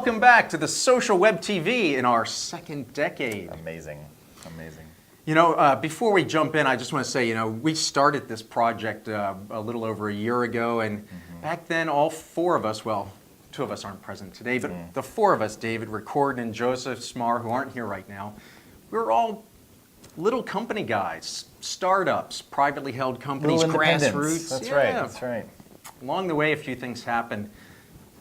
welcome back to the Social Web TV in our second decade. Amazing, amazing. You know, before we jump in, I just want to say, we started this project a little over a year ago, and back then all four of us, well, two of us aren't present today, but the four of us, David, Recordon, and Joseph Smarr, who aren't here right now, we were all little company guys, startups, privately held companies, grassroots. That's right, that's right. Along the way, a few things happened.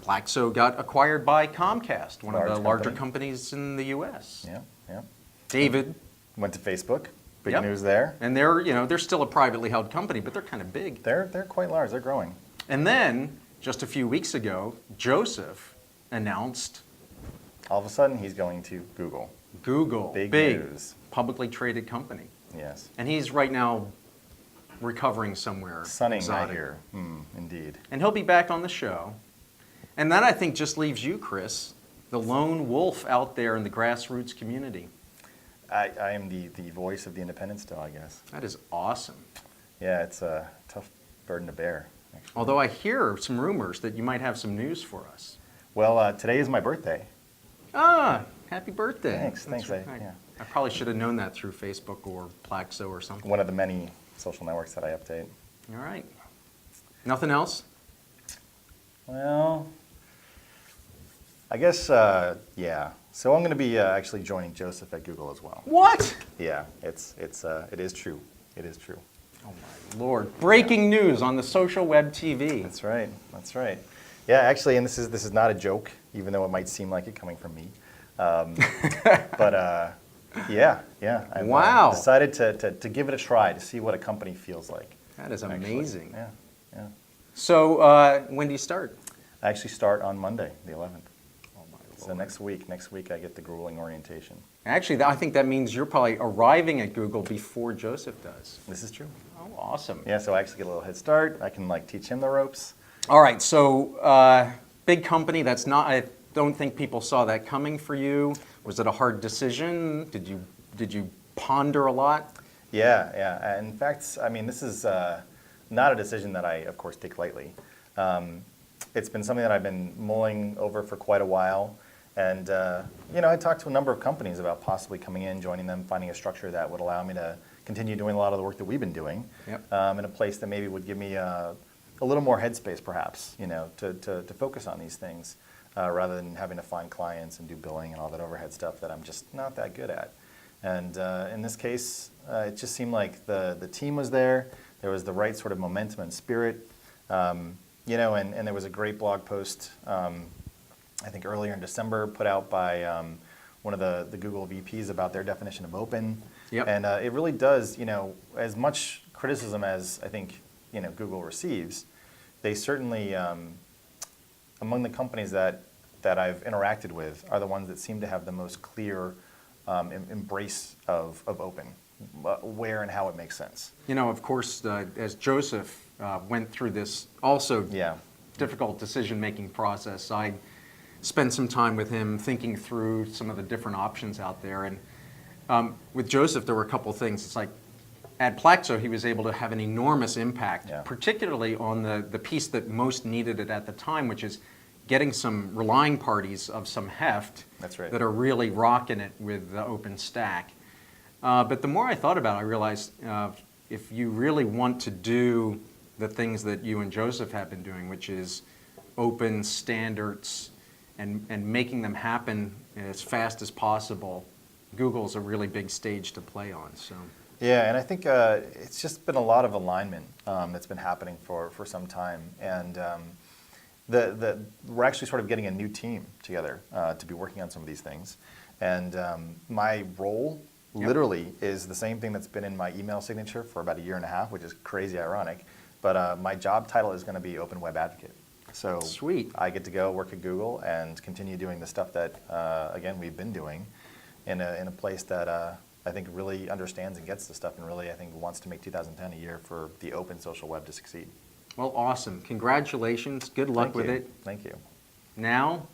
Plaxo got acquired by Comcast, one of the larger companies in the U.S. Yeah, yeah. David went to Facebook. Big news there. And they're still a privately held company, but they're kind of big. They're quite large. They're growing. And then just a few weeks ago, Joseph announced all of a sudden he's going to Google. Google, big news. Publicly traded company. Yes. And he's right now recovering somewhere. Sunning right here. Indeed. And he'll be back on the show. And that, I think, just leaves you, Chris, the lone wolf out there in the grassroots community. I am the voice of the independent still, I guess. That is awesome. Yeah, it's a tough burden to bear, actually. Although I hear some rumors that you might have some news for us. Well, today is my birthday. Ah, happy birthday. Thanks, That's thanks. Right. Yeah. I probably should have known that through Facebook or Plaxo or something. One of the many social networks that I update. All right. Nothing else? Well, I guess, yeah. So I'm going to be actually joining Joseph at Google as well. What? Yeah, it is true. It is true. Oh my Lord! Breaking news on the Social Web TV. That's right. That's right. Yeah, actually, and this is not a joke, even though it might seem like it coming from me. But yeah. I've decided to give it a try to see what a company feels like. That is amazing. Actually. Yeah. So when do you start? I actually start on Monday, the 11th. Oh my Lord. So next week I get the grueling orientation. Actually, I think that means you're probably arriving at Google before Joseph does. This is true. Oh, awesome. Yeah, so I actually get a little head start. I can teach him the ropes. All right, so big company. That's not. I don't think people saw that coming for you. Was it a hard decision? Did you ponder a lot? Yeah. In fact, I mean, this is not a decision that I, of course, take lightly. It's been something that I've been mulling over for quite a while. And, I talked to a number of companies about possibly coming in, joining them, finding a structure that would allow me to continue doing a lot of the work that we've been doing in a place that maybe would give me a little more headspace, perhaps, to focus on these things rather than having to find clients and do billing and all that overhead stuff that I'm just not that good at. And in this case, it just seemed like the team was there. There was the right sort of momentum and spirit. And there was a great blog post, I think earlier in December, put out by one of the Google VPs about their definition of open. And it really does, as much criticism as I think, Google receives, they certainly, among the companies that I've interacted with, are the ones that seem to have the most clear embrace of open, where and how it makes sense. Of course, as Joseph went through this also difficult decision-making process, I spent some time with him thinking through some of the different options out there. And with Joseph, there were a couple things. It's like at Plaxo, he was able to have an enormous impact, particularly on the piece that most needed it at the time, which is getting some relying parties of some heft that are really rocking it with the OpenStack. But the more I thought about it, I realized if you really want to do the things that you and Joseph have been doing, which is open standards and making them happen as fast as possible, Google's a really big stage to play on. So. Yeah, and I think it's just been a lot of alignment that's been happening for some time. And we're actually sort of getting a new team together to be working on some of these things. And my role literally is the same thing that's been in my email signature for about a year and a half, which is crazy ironic. But my job title is going to be Open Web Advocate. So sweet. I get to go work at Google and continue doing the stuff that, again, we've been doing in a place that I think really understands and gets the stuff and really, I think, wants to make 2010 a year for the open social web to succeed. Well, awesome. Congratulations. Good luck with it. Thank you. Now,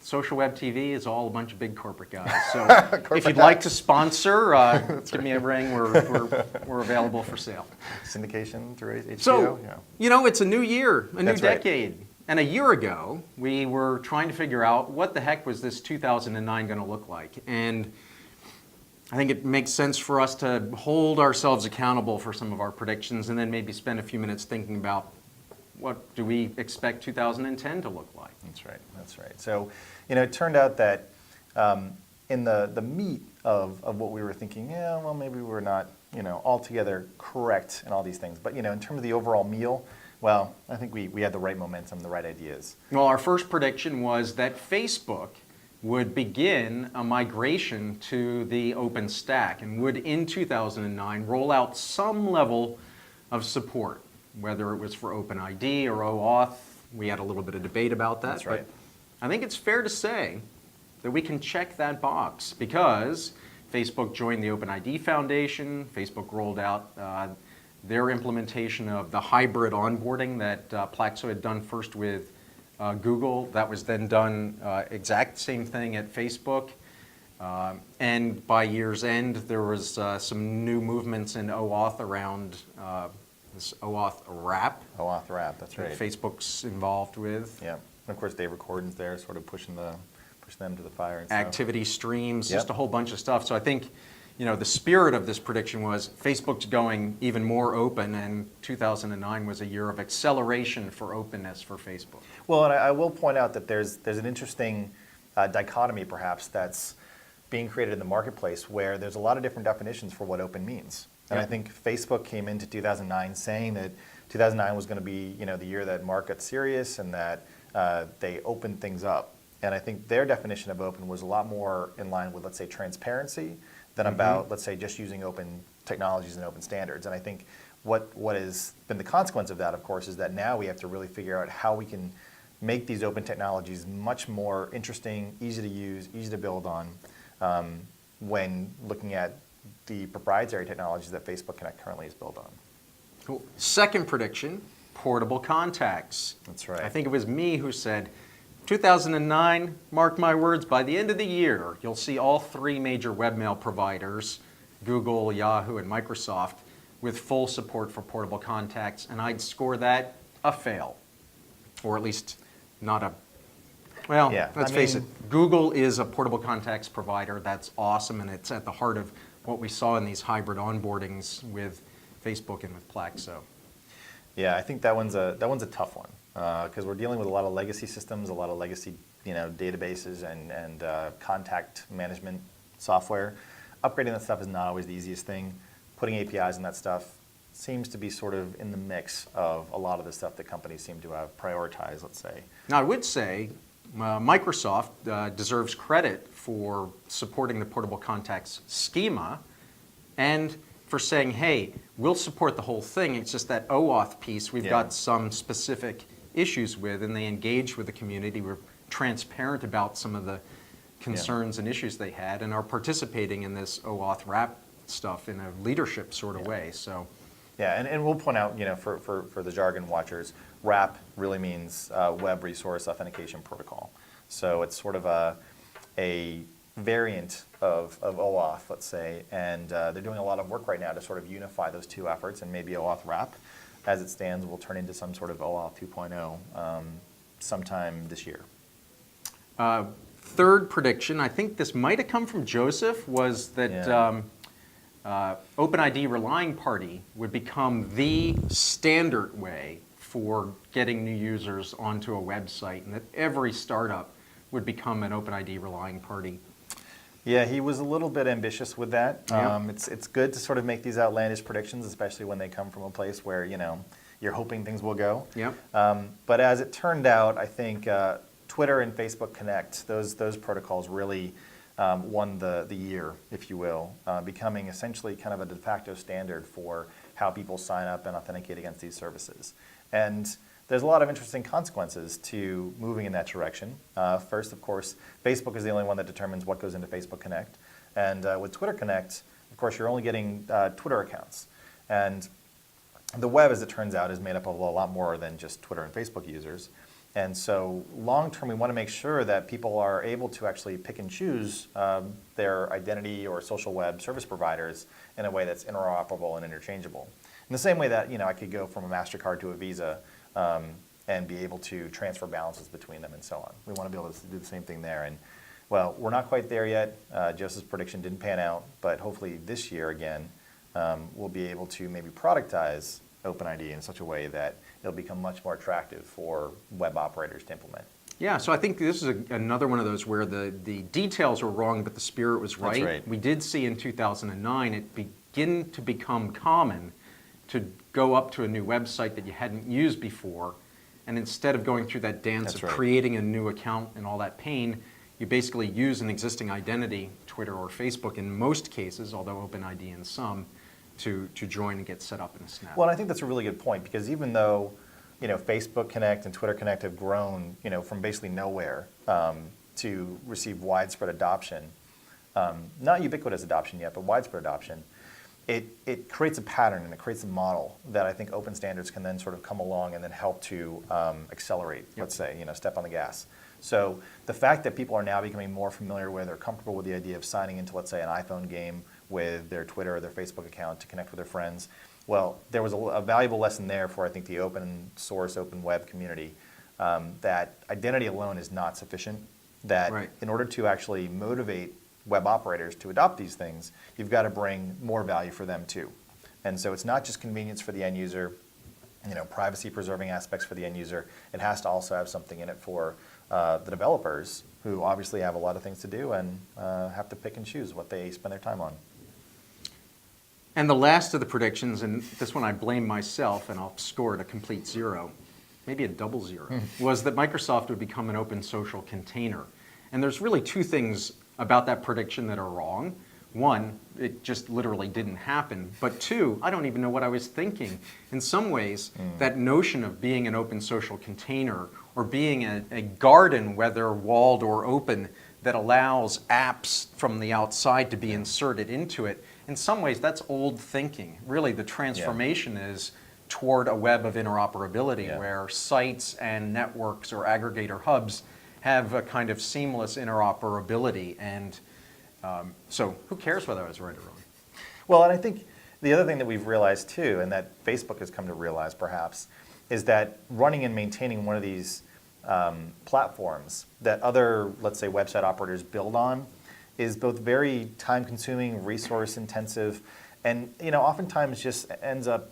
Social Web TV is all a bunch of big corporate guys. So if you'd like to sponsor, give me a ring. We're available for sale. Syndication through HBO? So, it's a new year, a new decade. And a year ago, we were trying to figure out what the heck was this 2009 going to look like. And I think it makes sense for us to hold ourselves accountable for some of our predictions and then maybe spend a few minutes thinking about what do we expect 2010 to look like. That's right, that's right. So, it turned out that in the meat of what we were thinking, yeah, well, maybe we're not, altogether correct in all these things. But, in terms of the overall meal, well, I think we had the right momentum, the right ideas. Well, our first prediction was that Facebook would begin a migration to the OpenStack and would, in 2009, roll out some level of support, whether it was for OpenID or OAuth. We had a little bit of debate about that. That's right. But I think it's fair to say that we can check that box because Facebook joined the OpenID Foundation. Facebook rolled out their implementation of the hybrid onboarding that Plaxo had done first with Google. That was then done exact same thing at Facebook. And by year's end, there was some new movements in OAuth around this OAuth wrap. OAuth wrap, that's right. That Facebook's involved with. Yeah, and of course Dave Recordon's there, sort of pushing them to the fire. And Activity streams, Yep. just a whole bunch of stuff. So I think, the spirit of this prediction was Facebook's going even more open, and 2009 was a year of acceleration for openness for Facebook. Well, and I will point out that there's an interesting dichotomy, perhaps, that's being created in the marketplace where there's a lot of different definitions for what open means. And Yep. I think Facebook came into 2009 saying that 2009 was going to be, the year that Mark got serious and that they opened things up. And I think their definition of open was a lot more in line with, let's say, transparency than about, let's say, just using open technologies and open standards. And I think what has been the consequence of that, of course, is that now we have to really figure out how we can make these open technologies much more interesting, easy to use, easy to build on when looking at the proprietary technologies that Facebook Connect currently is built on. Cool. Second prediction, portable contacts. That's right. I think it was me who said, 2009, mark my words, by the end of the year, you'll see all three major webmail providers, Google, Yahoo, and Microsoft, with full support for portable contacts, and I'd score that a fail. Or at least not a, well, Yeah, let's face it, Google is a portable contacts provider. That's awesome, and it's at the heart of what we saw in these hybrid onboardings with Facebook and with Plaxo. Yeah, I think that one's a tough one because we're dealing with a lot of legacy systems, a lot of legacy databases and contact management software. Upgrading that stuff is not always the easiest thing. Putting APIs in that stuff seems to be sort of in the mix of a lot of the stuff that companies seem to have prioritized, let's say. Now, I would say Microsoft deserves credit for supporting the portable contacts schema and for saying, hey, we'll support the whole thing. It's just that OAuth piece we've got some specific issues with, and they engaged with the community. We're transparent about some of the concerns and issues they had and are participating in this OAuth wrap stuff in a leadership sort of way. So, yeah, and we'll point out, for the jargon watchers, WRAP really means Web Resource Authentication Protocol. So it's sort of a variant of OAuth, let's say, and they're doing a lot of work right now to sort of unify those two efforts, and maybe OAuth WRAP, as it stands, will turn into some sort of OAuth 2.0 sometime this year. Third prediction, I think this might have come from Joseph, was that OpenID Relying Party would become the standard way for getting new users onto a website, and that every startup would become an OpenID Relying Party. Yeah, he was a little bit ambitious with that. Yeah. It's good to sort of make these outlandish predictions, especially when they come from a place where you're hoping things will go. Yep. But as it turned out, I think Twitter and Facebook Connect, those protocols really won the year, if you will, becoming essentially kind of a de facto standard for how people sign up and authenticate against these services. And there's a lot of interesting consequences to moving in that direction. First, of course, Facebook is the only one that determines what goes into Facebook Connect. And with Twitter Connect, of course, you're only getting Twitter accounts. And the web, as it turns out, is made up of a lot more than just Twitter and Facebook users. And so long term, we want to make sure that people are able to actually pick and choose their identity or social web service providers in a way that's interoperable and interchangeable. In the same way that I could go from a MasterCard to a Visa and be able to transfer balances between them and so on. We want to be able to do the same thing there. And well, we're not quite there yet. Joseph's prediction didn't pan out, but hopefully this year again, we'll be able to maybe productize OpenID in such a way that it'll become much more attractive for web operators to implement. Yeah, so I think this is another one of those where the details were wrong, but the spirit was right. That's right. We did see in 2009 it begin to become common to go up to a new website that you hadn't used before, and instead of going through that dance That's of right. creating a new account and all that pain, you basically use an existing identity, Twitter or Facebook in most cases, although OpenID in some, to join and get set up in a snap. Well, I think that's a really good point, because even though Facebook Connect and Twitter Connect have grown from basically nowhere to receive widespread adoption, not ubiquitous adoption yet, but widespread adoption, it creates a pattern and it creates a model that I think open standards can then sort of come along and then help to accelerate, let's say, step on the gas. So the fact that people are now becoming more familiar with or comfortable with the idea of signing into, let's say, an iPhone game with their Twitter or their Facebook account to connect with their friends, well, there was a valuable lesson there for, I think, the open source, open web community, that identity alone is not sufficient, that Right. in order to actually motivate web operators to adopt these things, you've got to bring more value for them too. And so it's not just convenience for the end user, privacy preserving aspects for the end user. It has to also have something in it for the developers, who obviously have a lot of things to do and have to pick and choose what they spend their time on. And the last of the predictions, and this one I blame myself, and I'll score it a complete 0, maybe a double 0, was that Microsoft would become an open social container. And there's really two things about that prediction that are wrong. One, it just literally didn't happen. But two, I don't even know what I was thinking. In some ways, that notion of being an open social container or being a garden, whether walled or open, that allows apps from the outside to be inserted into it, in some ways that's old thinking. Really, the transformation is toward a web of interoperability where sites and networks or aggregator hubs have a kind of seamless interoperability. And so who cares whether I was right or wrong? Well, and I think the other thing that we've realized too, and that Facebook has come to realize perhaps, is that running and maintaining one of these platforms that other, let's say, website operators build on is both very time-consuming, resource-intensive, and oftentimes just ends up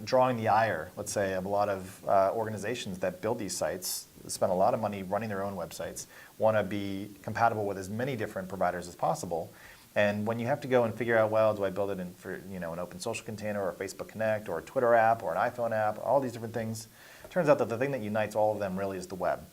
drawing the ire, let's say, of a lot of organizations that build these sites, spend a lot of money running their own websites, want to be compatible with as many different providers as possible. And when you have to go and figure out, well, do I build it in for an open social container or a Facebook Connect or a Twitter app or an iPhone app, all these different things, it turns out that the thing that unites all of them really is the web.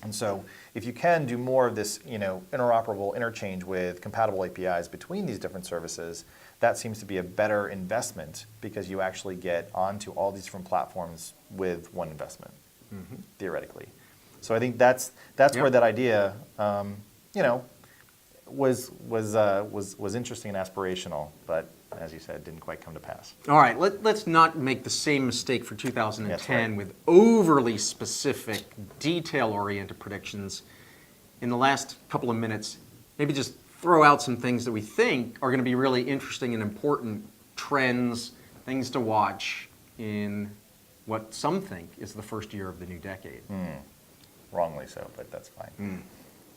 And so if you can do more of this interoperable interchange with compatible APIs between these different services, that seems to be a better investment because you actually get onto all these different platforms with one investment, theoretically. So I think that's where that idea, was interesting and aspirational, but as you said, didn't quite come to pass. All right, let's not make the same mistake for 2010 That's right. with overly specific, detail-oriented predictions. In the last couple of minutes, maybe just throw out some things that we think are going to be really interesting and important trends, things to watch in what some think is the first year of the new decade. Wrongly so, but that's fine.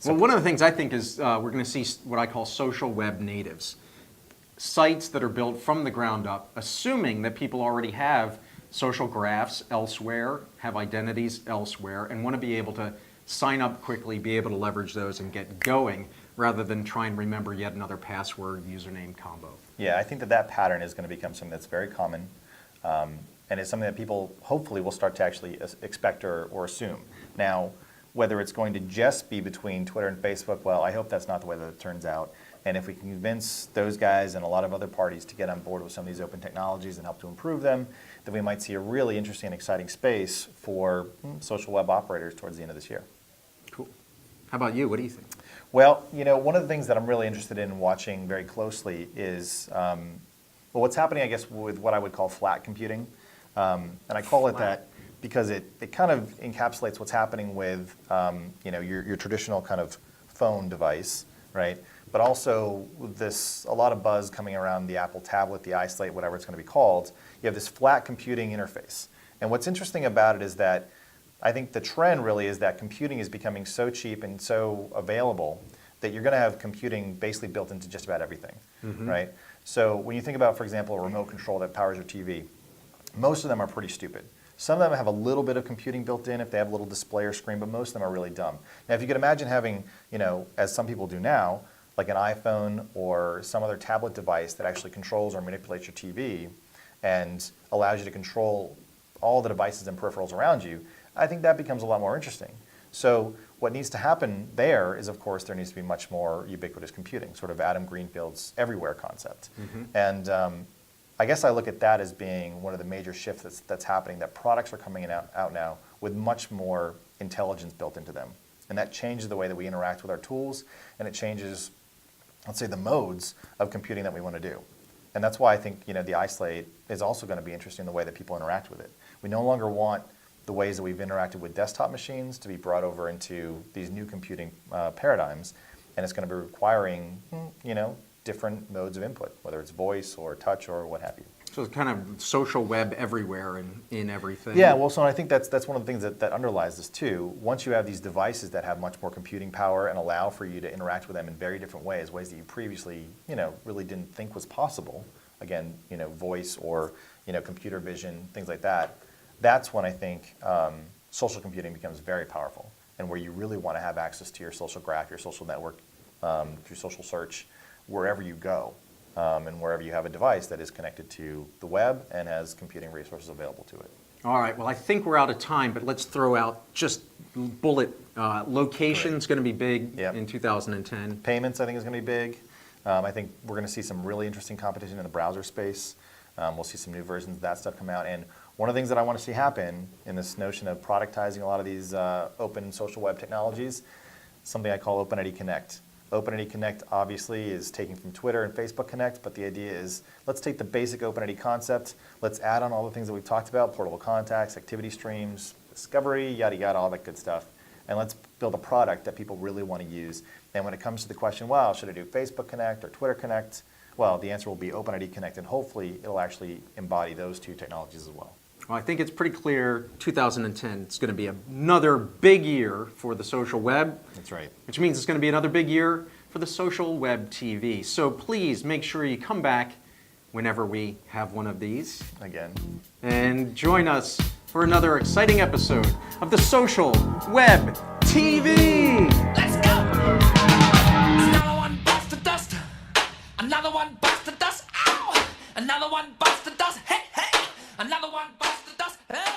Well, one of the things I think is we're going to see what I call social web natives. Sites that are built from the ground up, assuming that people already have social graphs elsewhere, have identities elsewhere, and want to be able to sign up quickly, be able to leverage those and get going, rather than try and remember yet another password, username combo. Yeah, I think that pattern is going to become something that's very common, and it's something that people hopefully will start to actually expect or assume. Now, whether it's going to just be between Twitter and Facebook, well, I hope that's not the way that it turns out. And if we can convince those guys and a lot of other parties to get on board with some of these open technologies and help to improve them, then we might see a really interesting and exciting space for social web operators towards the end of this year. Cool. How about you? What do you think? Well, one of the things that I'm really interested in watching very closely is what's happening, I guess, with what I would call flat computing. And I call it that because it kind of encapsulates what's happening with your traditional kind of phone device, right? But also a lot of buzz coming around the Apple tablet, the iSlate, whatever it's going to be called. You have this flat computing interface. And what's interesting about it is that I think the trend really is that computing is becoming so cheap and so available that you're going to have computing basically built into just about everything, right? So when you think about, for example, a remote control that powers your TV, most of them are pretty stupid. Some of them have a little bit of computing built in if they have a little display or screen, but most of them are really dumb. Now, if you could imagine having, as some people do now, like an iPhone or some other tablet device that actually controls or manipulates your TV and allows you to control all the devices and peripherals around you, I think that becomes a lot more interesting. So what needs to happen there is, of course, there needs to be much more ubiquitous computing, sort of Adam Greenfield's everywhere concept. And I guess I look at that as being one of the major shifts that's happening, that products are coming out now with much more intelligence built into them. And that changes the way that we interact with our tools, and it changes, let's say, the modes of computing that we want to do. And that's why I think the iSlate is also going to be interesting in the way that people interact with it. We no longer want the ways that we've interacted with desktop machines to be brought over into these new computing paradigms, and it's going to be requiring different modes of input, whether it's voice or touch or what have you. So it's kind of social web everywhere and in everything. Yeah, well, so I think that's one of the things that underlies this too. Once you have these devices that have much more computing power and allow for you to interact with them in very different ways that you previously, really didn't think was possible. Again, voice or, computer vision, things like that. That's when I think social computing becomes very powerful, and where you really want to have access to your social graph, your social network, through social search, wherever you go. And wherever you have a device that is connected to the web and has computing resources available to it. All right, well, I think we're out of time, but let's throw out just bullet. Location's going to be big in 2010. Payments, I think, is going to be big. I think we're going to see some really interesting competition in the browser space. We'll see some new versions of that stuff come out. And one of the things that I want to see happen in this notion of productizing a lot of these open social web technologies, something I call OpenID Connect. OpenID Connect obviously is taking from Twitter and Facebook Connect, but the idea is let's take the basic OpenID concept, let's add on all the things that we've talked about, portable contacts, activity streams, discovery, yada yada, all that good stuff, and let's build a product that people really want to use. And when it comes to the question, well, should I do Facebook Connect or Twitter Connect? Well, the answer will be OpenID Connect, and hopefully it'll actually embody those two technologies as well. Well, I think it's pretty clear 2010 is going to be another big year for the social web. That's right. Which means it's going to be another big year for the social web TV. So please make sure you come back whenever we have one of these. Again. And join us for another exciting episode of the social web TV. Let's go! Another one bites the dust. Another one bites the dust. Ow! Another one bites the dust. Hey, hey! Another one bites the dust. Hey!